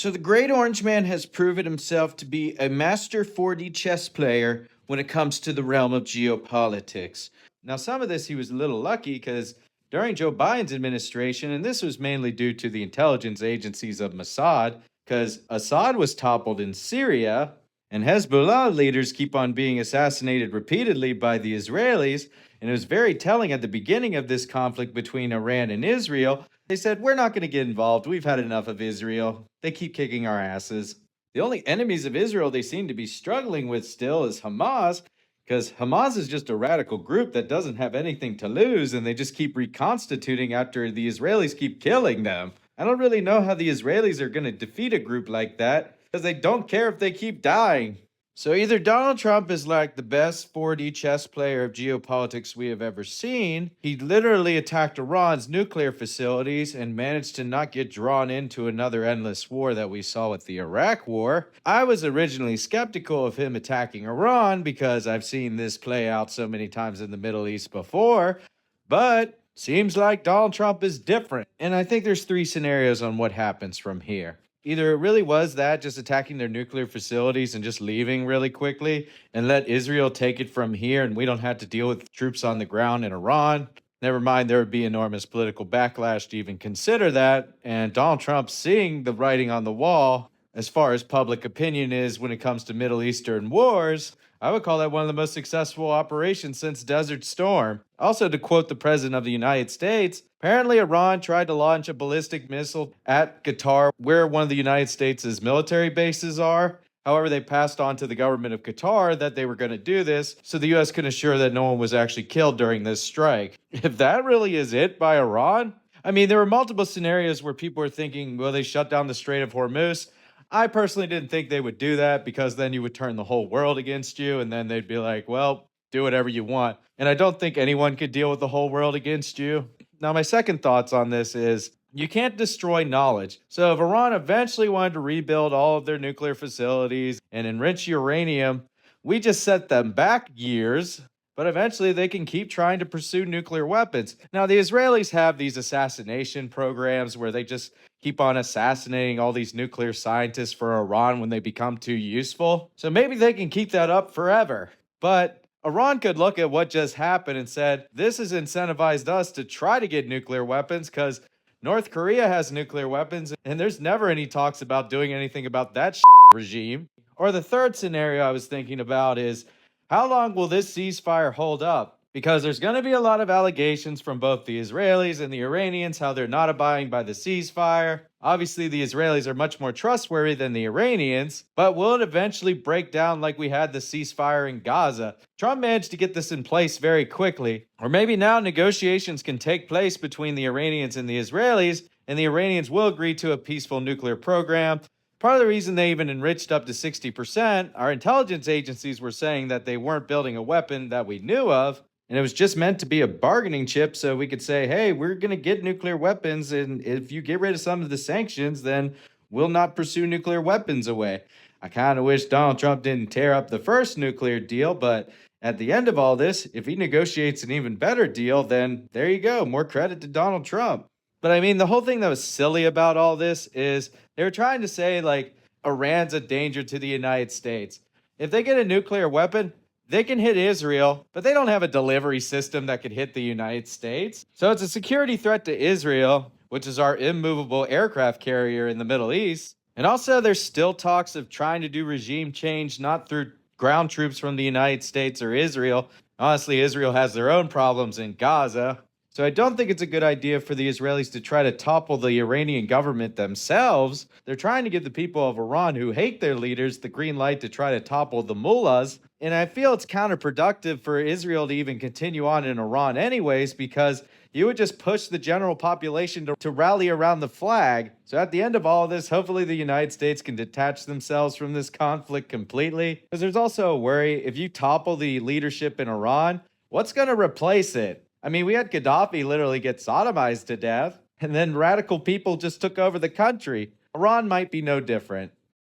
So the Great Orange Man has proven himself to be a master 4D chess player when it comes to the realm of geopolitics. Now, some of this he was a little lucky because during Joe Biden's administration, and this was mainly due to the intelligence agencies of Mossad, because Assad was toppled in Syria, and Hezbollah leaders keep on being assassinated repeatedly by the Israelis. And it was very telling at the beginning of this conflict between Iran and Israel. They said, we're not going to get involved. We've had enough of Israel. They keep kicking our asses. The only enemies of Israel they seem to be struggling with still is Hamas, because Hamas is just a radical group that doesn't have anything to lose, and they just keep reconstituting after the Israelis keep killing them. I don't really know how the Israelis are going to defeat a group like that, because they don't care if they keep dying. So either Donald Trump is like the best 4D chess player of geopolitics we have ever seen. He literally attacked Iran's nuclear facilities and managed to not get drawn into another endless war that we saw with the Iraq War. I was originally skeptical of him attacking Iran because I've seen this play out so many times in the Middle East before, but seems like Donald Trump is different. And I think there's three scenarios on what happens from here. Either it really was that, just attacking their nuclear facilities and just leaving really quickly and let Israel take it from here and we don't have to deal with troops on the ground in Iran. Never mind, there would be enormous political backlash to even consider that. And Donald Trump seeing the writing on the wall as far as public opinion is when it comes to Middle Eastern wars, I would call that one of the most successful operations since Desert Storm. Also, to quote the President of the United States, apparently Iran tried to launch a ballistic missile at Qatar, where one of the United States' military bases are. However, they passed on to the government of Qatar that they were going to do this, so the U.S. can assure that no one was actually killed during this strike. If that really is it by Iran, I mean, there were multiple scenarios where people were thinking, well, they shut down the Strait of Hormuz. I personally didn't think they would do that because then you would turn the whole world against you and then they'd be like, well, do whatever you want. And I don't think anyone could deal with the whole world against you. Now, my second thoughts on this is you can't destroy knowledge. So if Iran eventually wanted to rebuild all of their nuclear facilities and enrich uranium, we just set them back years, but eventually they can keep trying to pursue nuclear weapons. Now, the Israelis have these assassination programs where they just keep on assassinating all these nuclear scientists for Iran when they become too useful. So maybe they can keep that up forever. But Iran could look at what just happened and said, this has incentivized us to try to get nuclear weapons because North Korea has nuclear weapons and there's never any talks about doing anything about that regime. Or the third scenario I was thinking about is, how long will this ceasefire hold up? Because there's going to be a lot of allegations from both the Israelis and the Iranians how they're not abiding by the ceasefire. Obviously, the Israelis are much more trustworthy than the Iranians, but will it eventually break down like we had the ceasefire in Gaza? Trump managed to get this in place very quickly. Or maybe now negotiations can take place between the Iranians and the Israelis, and the Iranians will agree to a peaceful nuclear program. Part of the reason they even enriched up to 60%, our intelligence agencies were saying that they weren't building a weapon that we knew of, and it was just meant to be a bargaining chip so we could say, hey, we're going to get nuclear weapons, and if you get rid of some of the sanctions, then we'll not pursue nuclear weapons away. I kind of wish Donald Trump didn't tear up the first nuclear deal, but at the end of all this, if he negotiates an even better deal, then there you go, more credit to Donald Trump. But I mean, the whole thing that was silly about all this is they were trying to say, like, Iran's a danger to the United States. If they get a nuclear weapon, they can hit Israel, but they don't have a delivery system that could hit the United States. So it's a security threat to Israel, which is our immovable aircraft carrier in the Middle East. And also, there's still talks of trying to do regime change, not through ground troops from the United States or Israel. Honestly, Israel has their own problems in Gaza. So I don't think it's a good idea for the Israelis to try to topple the Iranian government themselves. They're trying to give the people of Iran who hate their leaders the green light to try to topple the mullahs. And I feel it's counterproductive for Israel to even continue on in Iran anyways, because you would just push the general population to rally around the flag. So at the end of all of this, hopefully the United States can detach themselves from this conflict completely. Because there's also a worry, if you topple the leadership in Iran, what's going to replace it? I mean, we had Gaddafi literally get sodomized to death, and then radical people just took over the country. Iran might be no different.